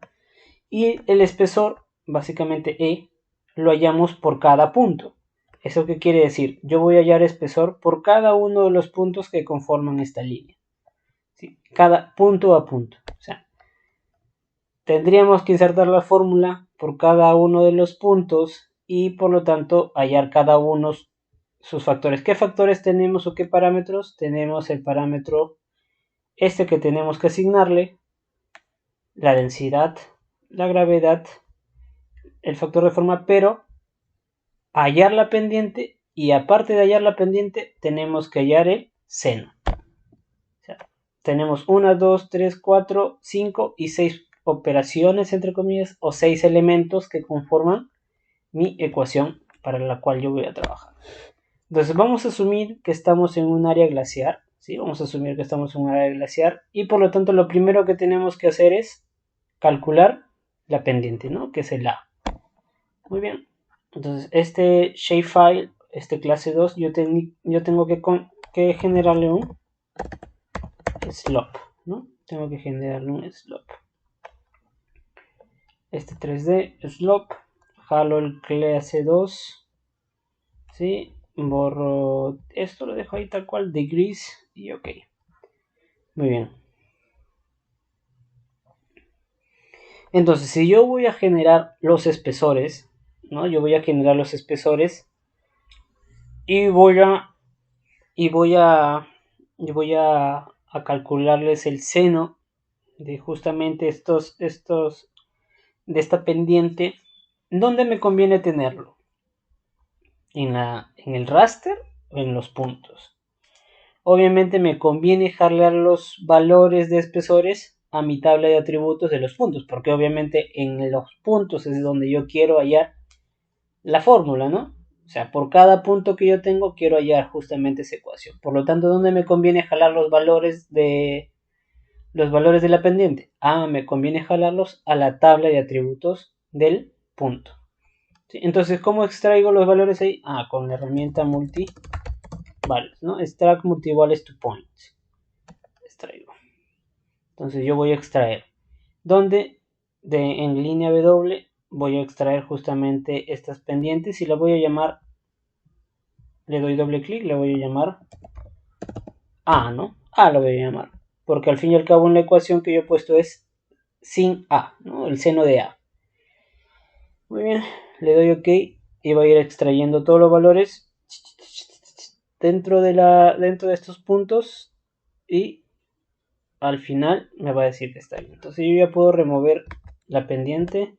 Y el espesor, básicamente E, lo hallamos por cada punto. ¿Eso qué quiere decir? Yo voy a hallar espesor por cada uno de los puntos que conforman esta línea. ¿Sí? Cada punto a punto. O sea, tendríamos que insertar la fórmula por cada uno de los puntos y por lo tanto hallar cada uno sus factores. ¿Qué factores tenemos o qué parámetros? Tenemos el parámetro este que tenemos que asignarle, la densidad, la gravedad, el factor de forma, pero hallar la pendiente y aparte de hallar la pendiente tenemos que hallar el seno. O sea, tenemos 1, 2, 3, 4, 5 y 6 operaciones entre comillas o 6 elementos que conforman mi ecuación para la cual yo voy a trabajar. Entonces vamos a asumir que estamos en un área glaciar, ¿sí? Vamos a asumir que estamos en un área glaciar y por lo tanto lo primero que tenemos que hacer es calcular la pendiente, ¿no? Que es el A. Muy bien. Entonces este shapefile, este clase 2, yo tengo que generarle un slope, ¿no? Tengo que generarle un slope. Este 3D slope, jalo el clase 2, ¿sí? Borro esto, lo dejo ahí tal cual, degrees y ok. Muy bien. Entonces, si yo voy a generar los espesores, ¿no? Yo voy a generar los espesores y voy a calcularles el seno de justamente de esta pendiente. ¿Dónde me conviene tenerlo? ¿En el raster o en los puntos? Obviamente me conviene jalar los valores de espesores a mi tabla de atributos de los puntos, porque obviamente en los puntos es donde yo quiero hallar la fórmula, ¿no? O sea, por cada punto que yo tengo quiero hallar justamente esa ecuación. Por lo tanto, ¿dónde me conviene jalar los valores de la pendiente? Me conviene jalarlos a la tabla de atributos del punto. ¿Sí? Entonces, ¿cómo extraigo los valores ahí? Con la herramienta multi-values, ¿no? Extract multi-values to points. Extraigo. Entonces yo voy a extraer. ¿Dónde? En línea W voy a extraer justamente estas pendientes y la voy a llamar, le doy doble clic, le voy a llamar A, ¿no? A lo voy a llamar, porque al fin y al cabo en la ecuación que yo he puesto es sin A, ¿no? El seno de A. Muy bien, le doy OK y voy a ir extrayendo todos los valores dentro de estos puntos y al final me va a decir que está bien. Entonces yo ya puedo remover la pendiente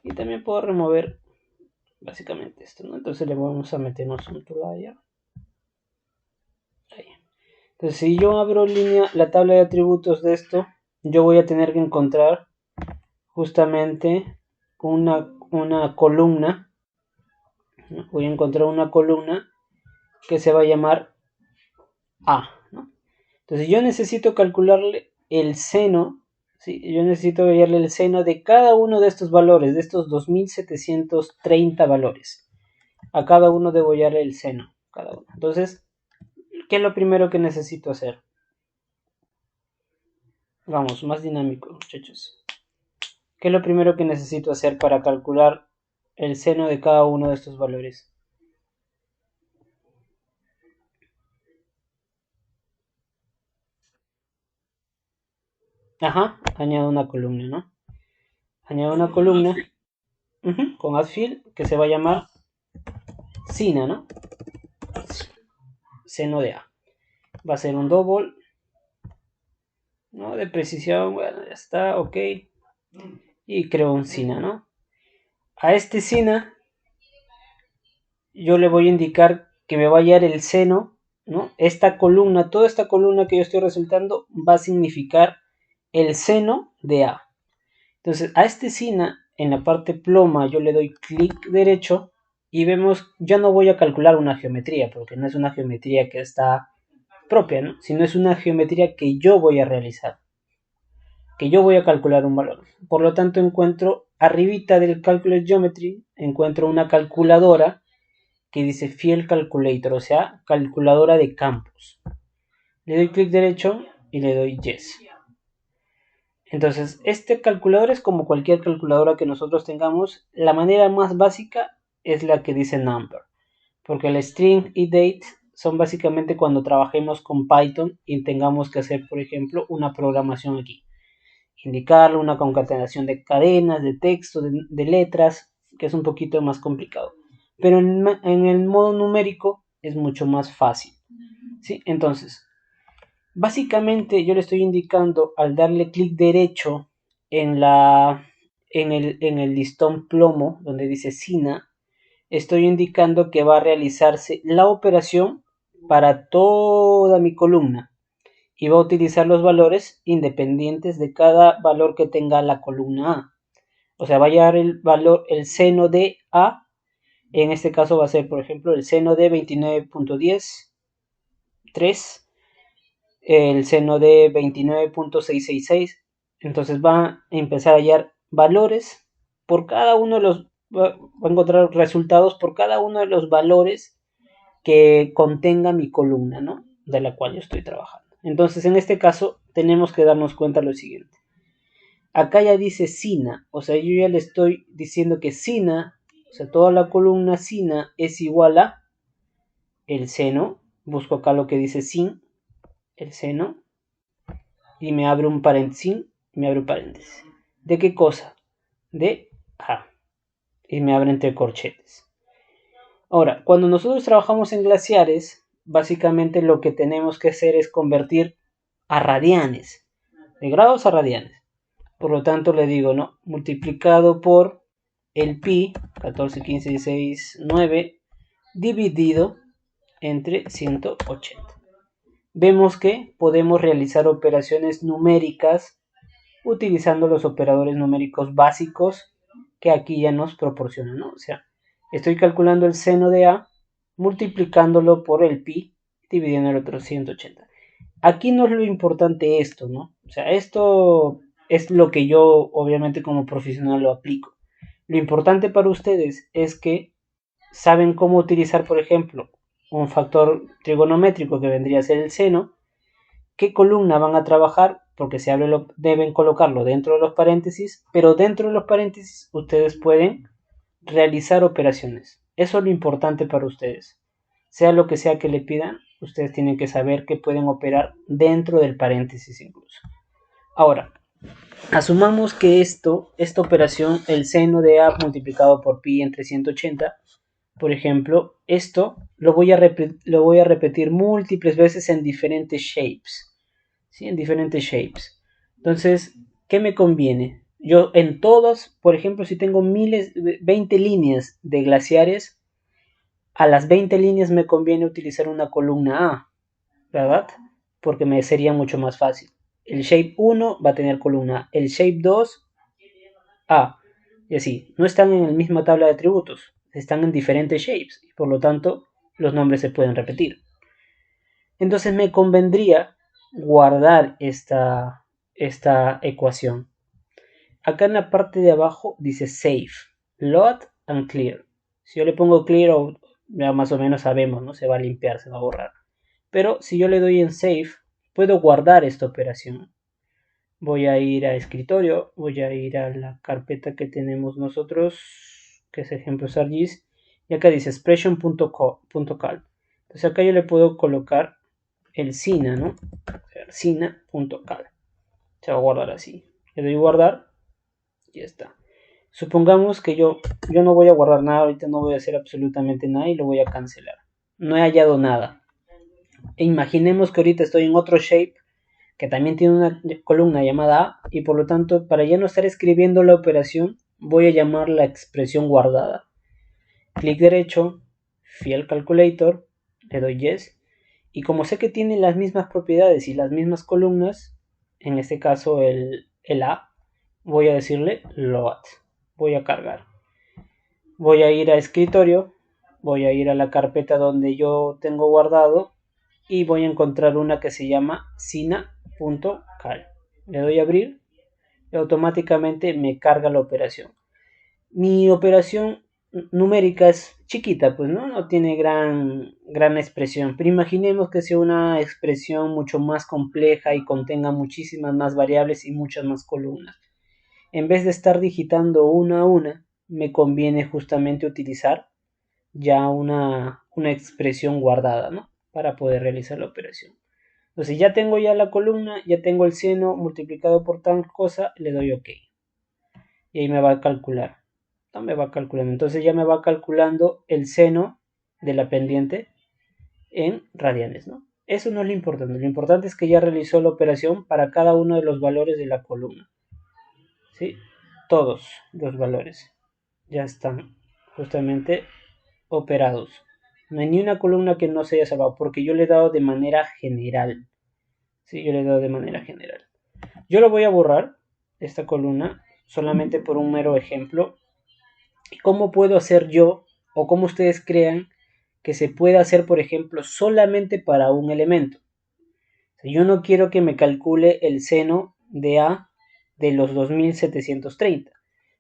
y también puedo remover básicamente esto, ¿no? Entonces le vamos a meternos un layer. Ahí. Entonces si yo abro la tabla de atributos de esto, yo voy a tener que encontrar justamente una columna. Voy a encontrar una columna que se va a llamar A, ¿no? Entonces yo necesito calcularle el seno, ¿sí? Yo necesito hallarle el seno de cada uno de estos valores, de estos 2730 valores. A cada uno debo hallarle el seno, cada uno. Entonces, ¿qué es lo primero que necesito hacer? Vamos, más dinámico, muchachos. ¿Qué es lo primero que necesito hacer para calcular el seno de cada uno de estos valores? Añado una columna, ¿no? Añado una columna con addfield que se va a llamar sina, ¿no? Seno de A. Va a ser un double, ¿no? De precisión, bueno, ya está, ok. Y creo un sina, ¿no? A este sina yo le voy a indicar que me va a hallar el seno, ¿no? Esta columna, toda esta columna que yo estoy resultando va a significar el seno de A. Entonces a este sina, en la parte ploma, yo le doy clic derecho y vemos, ya no voy a calcular una geometría, porque no es una geometría que está propia, ¿no? Sino es una geometría que yo voy a realizar, que yo voy a calcular un valor. Por lo tanto encuentro arribita del Calculate Geometry, encuentro una calculadora que dice Field Calculator, o sea, calculadora de campos. Le doy clic derecho y le doy Yes. Entonces, este calculador es como cualquier calculadora que nosotros tengamos. La manera más básica es la que dice number, porque el string y date son básicamente cuando trabajemos con Python y tengamos que hacer, por ejemplo, una programación aquí. Indicarle una concatenación de cadenas, de texto, de letras, que es un poquito más complicado. Pero en el modo numérico es mucho más fácil. ¿Sí? Entonces, básicamente yo le estoy indicando al darle clic derecho en, en el listón plomo donde dice SINA, estoy indicando que va a realizarse la operación para toda mi columna y va a utilizar los valores independientes de cada valor que tenga la columna A. O sea, va a llevar el valor, el seno de A, en este caso va a ser, por ejemplo, el seno de 29.10, 3, el seno de 29.666. Entonces va a empezar a hallar valores por cada uno de los, va a encontrar resultados por cada uno de los valores que contenga mi columna, ¿no? De la cual yo estoy trabajando. Entonces, en este caso, tenemos que darnos cuenta de lo siguiente. Acá ya dice SINA, o sea, yo ya le estoy diciendo que SINA, o sea, toda la columna SINA es igual a el seno. Busco acá lo que dice sin, el seno, y me abre un paréntesis, ¿De qué cosa? De A. Y me abre entre corchetes. Ahora, cuando nosotros trabajamos en glaciares, básicamente lo que tenemos que hacer es convertir a radianes, de grados a radianes. Por lo tanto, le digo, ¿no? Multiplicado por el pi, 14, 15, 16, 9, dividido entre 180. Vemos que podemos realizar operaciones numéricas utilizando los operadores numéricos básicos que aquí ya nos proporcionan, ¿no? O sea, estoy calculando el seno de A, multiplicándolo por el pi, dividiendo el otro 180. Aquí no es lo importante esto, ¿no? O sea, esto es lo que yo, obviamente, como profesional lo aplico. Lo importante para ustedes es que saben cómo utilizar, por ejemplo, un factor trigonométrico que vendría a ser el seno, qué columna van a trabajar, porque deben colocarlo dentro de los paréntesis, pero dentro de los paréntesis ustedes pueden realizar operaciones. Eso es lo importante para ustedes. Sea lo que sea que le pidan, ustedes tienen que saber que pueden operar dentro del paréntesis incluso. Ahora, asumamos que esta operación, el seno de A multiplicado por pi entre 180, por ejemplo, esto lo voy a repetir múltiples veces en diferentes shapes. ¿Sí? En diferentes shapes. Entonces, ¿qué me conviene? Yo en todos, por ejemplo, si tengo 20 líneas de glaciares, a las 20 líneas me conviene utilizar una columna A, ¿verdad? Porque me sería mucho más fácil. El shape 1 va a tener columna A, el shape 2 A, y así. No están en la misma tabla de atributos, están en diferentes shapes, y por lo tanto los nombres se pueden repetir. Entonces me convendría guardar esta ecuación. Acá en la parte de abajo dice save, load and clear. Si yo le pongo clear, ya más o menos sabemos, ¿no? Se va a limpiar, se va a borrar. Pero si yo le doy en save, puedo guardar esta operación. Voy a ir a escritorio, voy a ir a la carpeta que tenemos nosotros, que es ejemplos ArcGIS, y acá dice expression.cal. Entonces acá yo le puedo colocar el SINA, ¿no? SINA.cal. Se va a guardar así. Le doy guardar y ya está. Supongamos que yo no voy a guardar nada, ahorita no voy a hacer absolutamente nada y lo voy a cancelar. No he hallado nada. E imaginemos que ahorita estoy en otro shape que también tiene una columna llamada A y por lo tanto para ya no estar escribiendo la operación voy a llamar la expresión guardada. Clic derecho, Field Calculator, le doy Yes y como sé que tiene las mismas propiedades y las mismas columnas, en este caso el A, voy a decirle load, voy a cargar. Voy a ir a escritorio, voy a ir a la carpeta donde yo tengo guardado y voy a encontrar una que se llama sina.cal. Le doy a abrir y automáticamente me carga la operación. Mi operación numérica es chiquita, pues no tiene gran expresión, pero imaginemos que sea una expresión mucho más compleja y contenga muchísimas más variables y muchas más columnas. En vez de estar digitando una a una, me conviene justamente utilizar ya una expresión guardada, ¿no? Para poder realizar la operación. Entonces ya tengo ya la columna, ya tengo el seno multiplicado por tal cosa, le doy OK. Y ahí me va a calcular. No me va calculando. Entonces ya me va calculando el seno de la pendiente en radianes, ¿no? Eso no es lo importante. Lo importante es que ya realizó la operación para cada uno de los valores de la columna. ¿Sí? Todos los valores ya están justamente operados. No hay ni una columna que no se haya salvado porque yo le he dado de manera general. Sí, yo le he dado de manera general. Yo lo voy a borrar, esta columna, solamente por un mero ejemplo. ¿Cómo puedo hacer yo, o cómo ustedes crean que se puede hacer, por ejemplo, solamente para un elemento? Yo no quiero que me calcule el seno de A de los 2730,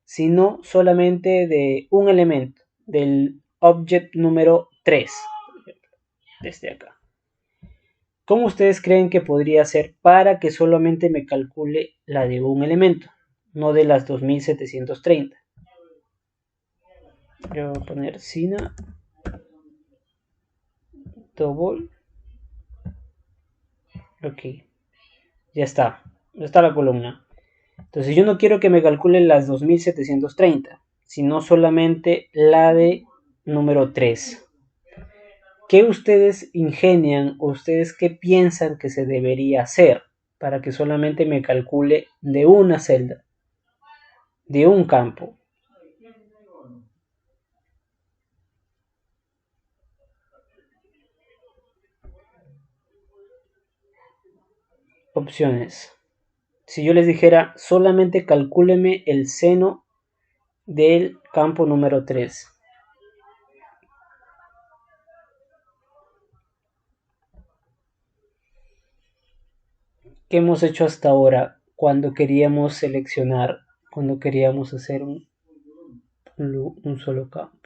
sino solamente de un elemento, del object número 3, por ejemplo, desde acá. ¿Cómo ustedes creen que podría ser para que solamente me calcule la de un elemento, no de las 2730? Yo voy a poner Sina double. Ok, ya está la columna. Entonces yo no quiero que me calcule las 2730, sino solamente la de número 3. ¿Qué ustedes ingenian o ustedes qué piensan que se debería hacer para que solamente me calcule de una celda, de un campo? Opciones. Si yo les dijera solamente calcúleme el seno del campo número 3. ¿Qué hemos hecho hasta ahora cuando queríamos seleccionar, cuando queríamos hacer un solo campo?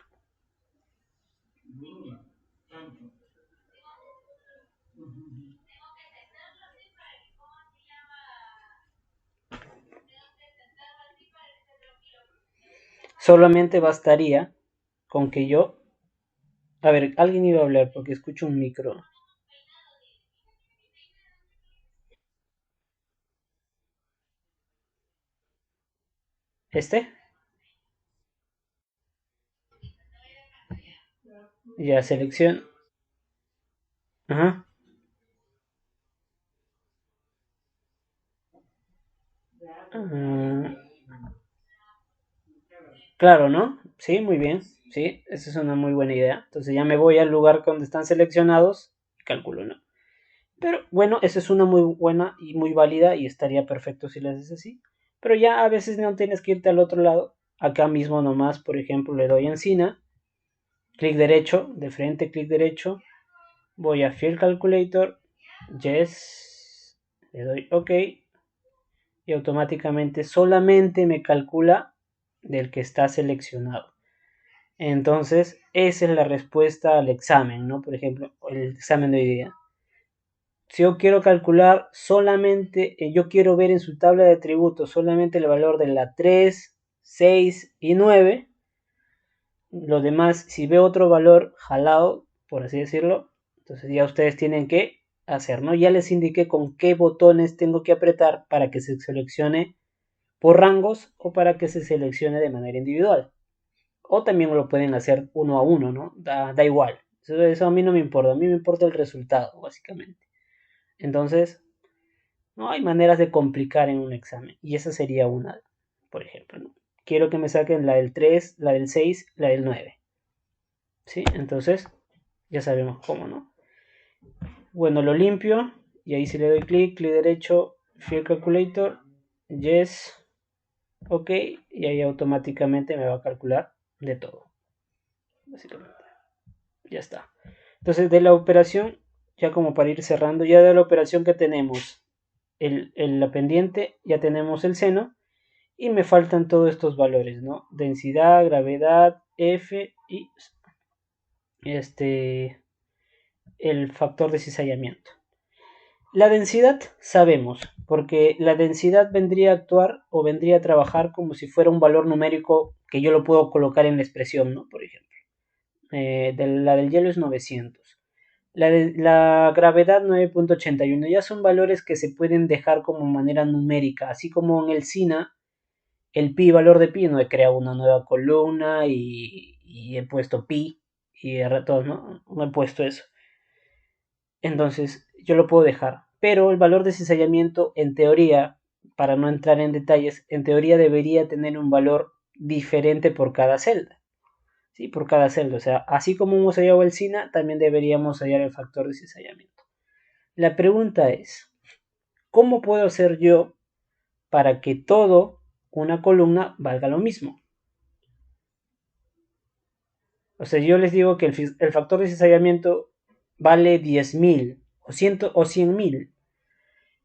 Solamente bastaría con que yo... A ver, alguien iba a hablar porque escucho un micro. ¿Este? Ya, selección. Ajá. Ah, claro, ¿no? Sí, muy bien. Sí, esa es una muy buena idea. Entonces ya me voy al lugar donde están seleccionados y calculo, ¿no? Pero bueno, esa es una muy buena y muy válida y estaría perfecto si lo haces así. Pero ya a veces no tienes que irte al otro lado. Acá mismo nomás, por ejemplo, le doy encina, clic derecho, de frente, clic derecho, voy a Field Calculator, Yes, le doy OK y automáticamente solamente me calcula del que está seleccionado. Entonces, esa es la respuesta al examen, ¿no? Por ejemplo, el examen de hoy día. Si yo quiero calcular solamente, yo quiero ver en su tabla de atributos solamente el valor de la 3, 6 y 9. Lo demás, si veo otro valor jalado, por así decirlo, entonces ya ustedes tienen que hacer, ¿no? Ya les indiqué con qué botones tengo que apretar para que se seleccione por rangos o para que se seleccione de manera individual. O también lo pueden hacer uno a uno, ¿no? Da igual. Eso a mí no me importa, a mí me importa el resultado, básicamente. Entonces, no hay maneras de complicar en un examen. Y esa sería una, por ejemplo, ¿no? Quiero que me saquen la del 3, la del 6, la del 9. ¿Sí? Entonces, ya sabemos cómo, ¿no? Bueno, lo limpio y ahí si le doy clic derecho, Field Calculator, Yes, OK, y ahí automáticamente me va a calcular de todo. Básicamente. Ya está. Entonces, de la operación, ya como para ir cerrando, ya de la operación que tenemos, la pendiente, ya tenemos el seno, y me faltan todos estos valores, ¿no? Densidad, gravedad, F y el factor de cizallamiento. La densidad sabemos, porque la densidad vendría a actuar o vendría a trabajar como si fuera un valor numérico que yo lo puedo colocar en la expresión, ¿no? Por ejemplo, la del hielo es 900. La gravedad 9.81 ya son valores que se pueden dejar como manera numérica, así como en el SINA, el pi, valor de pi, no he creado una nueva columna y he puesto pi y todos, ¿no? No he puesto eso. Entonces yo lo puedo dejar. Pero el valor de cizallamiento, en teoría, para no entrar en detalles, en teoría debería tener un valor diferente por cada celda. ¿Sí? Por cada celda. O sea, así como hemos hallado el SINA, también deberíamos hallar el factor de cizallamiento. La pregunta es, ¿cómo puedo hacer yo para que todo una columna valga lo mismo? O sea, yo les digo que el factor de cizallamiento vale 10.000 o 100.000.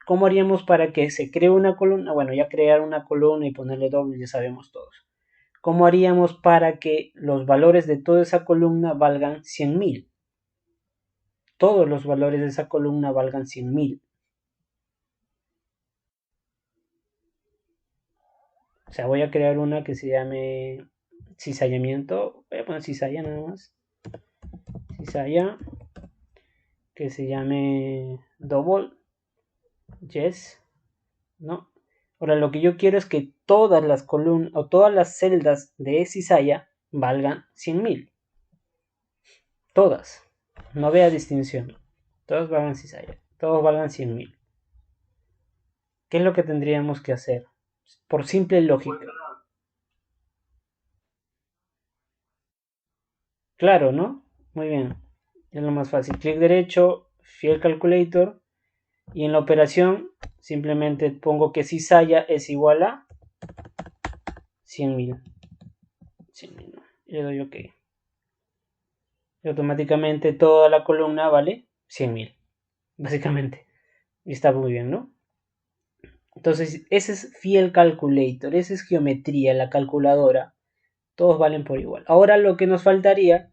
¿Cómo haríamos para que se cree una columna? Bueno, ya crear una columna y ponerle doble, ya sabemos todos. ¿Cómo haríamos para que los valores de toda esa columna valgan 100.000? Todos los valores de esa columna valgan 100.000. O sea, voy a crear una que se llame cizallamiento. Voy a poner cizalla nada más. Cizalla. Que se llame double. Yes. No. Ahora lo que yo quiero es que todas las columnas o todas las celdas de cizalla valgan 100.000. Todas. No vea distinción. Todos valgan cizalla. Todos valgan 100.000. ¿Qué es lo que tendríamos que hacer? Por simple lógica. Claro, ¿no? Muy bien. Es lo más fácil. Clic derecho, Field Calculator. Y en la operación simplemente pongo que cizalla es igual a 100.000. 100.000, no. Y le doy OK. Y automáticamente toda la columna vale 100.000. Básicamente. Y está muy bien, ¿no? Entonces, ese es Field Calculator, esa es geometría, la calculadora. Todos valen por igual. Ahora lo que nos faltaría,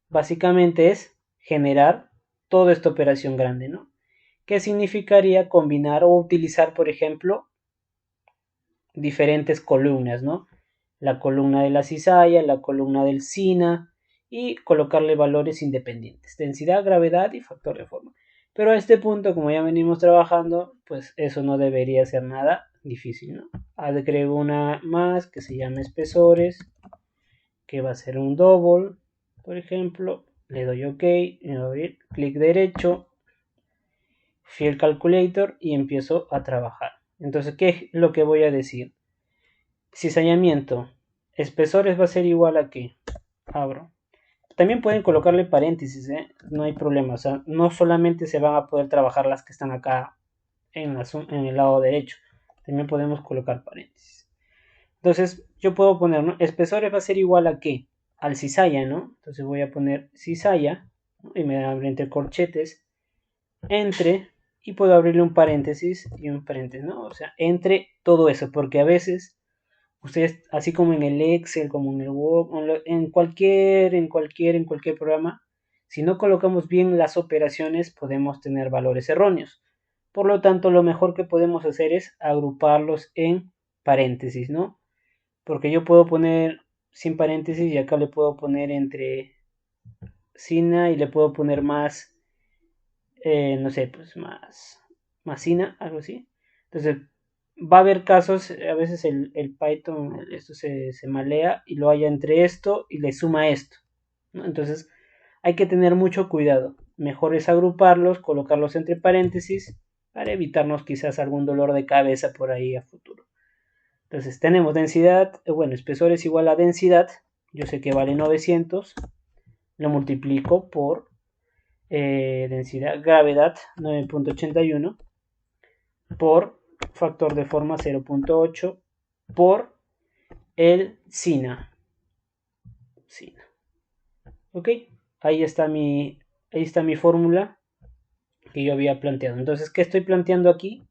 básicamente, es generar toda esta operación grande, ¿no? ¿Qué significaría combinar o utilizar, por ejemplo, diferentes columnas, ¿no? La columna de la cizalla, la columna del SINA y colocarle valores independientes, densidad, gravedad y factor de forma. Pero a este punto, como ya venimos trabajando, pues eso no debería ser nada difícil, ¿no? Agrego una más que se llama espesores, que va a ser un double, por ejemplo. Le doy OK, le doy clic derecho, Field Calculator y empiezo a trabajar. Entonces, ¿qué es lo que voy a decir? Cizallamiento. Espesores va a ser igual a que abro. También pueden colocarle paréntesis, ¿eh? No hay problema. O sea, no solamente se van a poder trabajar las que están acá en el lado derecho. También podemos colocar paréntesis. Entonces, yo puedo poner, ¿no? Espesores va a ser igual a qué? Al cizalla, ¿no? Entonces voy a poner cizalla, ¿no? Y me abre entre corchetes, entre, y puedo abrirle un paréntesis y un paréntesis, ¿no? O sea, entre todo eso, porque a veces ustedes, así como en el Excel, como en el Word, en cualquier programa, si no colocamos bien las operaciones, podemos tener valores erróneos. Por lo tanto, lo mejor que podemos hacer es agruparlos en paréntesis, ¿no? Porque yo puedo poner sin paréntesis y acá le puedo poner entre Sina y le puedo poner más, no sé, pues más Sina, algo así. Entonces, va a haber casos, a veces el Python, esto se malea y lo haya entre esto y le suma esto, ¿no? Entonces, hay que tener mucho cuidado. Mejor es agruparlos, colocarlos entre paréntesis para evitarnos quizás algún dolor de cabeza por ahí a futuro. Entonces, tenemos densidad, bueno, espesor es igual a densidad. Yo sé que vale 900. Lo multiplico por densidad, gravedad 9.81 por factor de forma 0.8 por el SINA. Ok, ahí está mi fórmula que yo había planteado. Entonces, ¿qué estoy planteando aquí?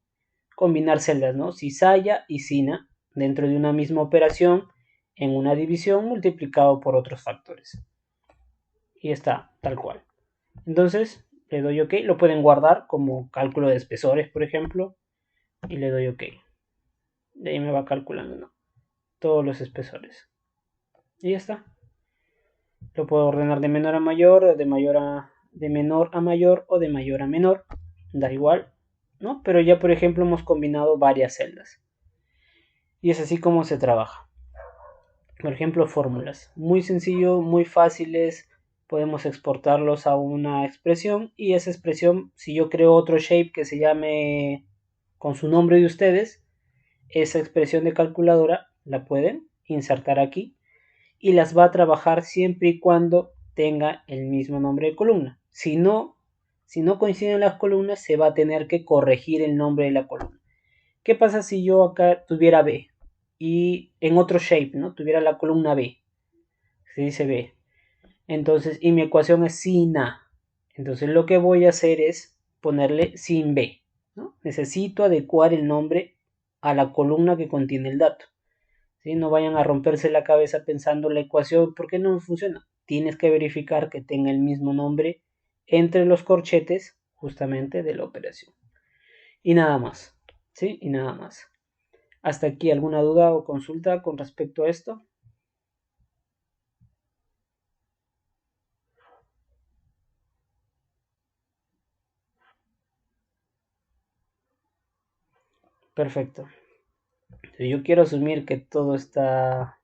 Combinar celdas, ¿no? Cizalla y SINA dentro de una misma operación en una división multiplicado por otros factores. y está tal cual. Entonces le doy OK, lo pueden guardar como cálculo de espesores, por ejemplo, y le doy OK. De ahí me va calculando, ¿no? Todos los espesores. Y ya está. Lo puedo ordenar de menor a mayor, de menor a mayor o de mayor a menor. Da igual, ¿no? Pero ya, por ejemplo, hemos combinado varias celdas. Y es así como se trabaja. Por ejemplo, fórmulas. Muy sencillo, muy fáciles. Podemos exportarlos a una expresión. Y esa expresión, si yo creo otro shape que se llame con su nombre de ustedes, esa expresión de calculadora la pueden insertar aquí y las va a trabajar siempre y cuando tenga el mismo nombre de columna. Si no coinciden las columnas, se va a tener que corregir el nombre de la columna. ¿Qué pasa si yo acá tuviera B y en otro shape, ¿no? Tuviera la columna B, se dice B. Entonces, y mi ecuación es sin A. Entonces, lo que voy a hacer es ponerle sin B, ¿no? Necesito adecuar el nombre a la columna que contiene el dato. ¿Sí? No vayan a romperse la cabeza pensando la ecuación, ¿por qué no funciona? Tienes que verificar que tenga el mismo nombre entre los corchetes justamente de la operación. Y nada más, ¿sí? Y nada más. ¿Hasta aquí alguna duda o consulta con respecto a esto? Perfecto. Yo quiero asumir que todo está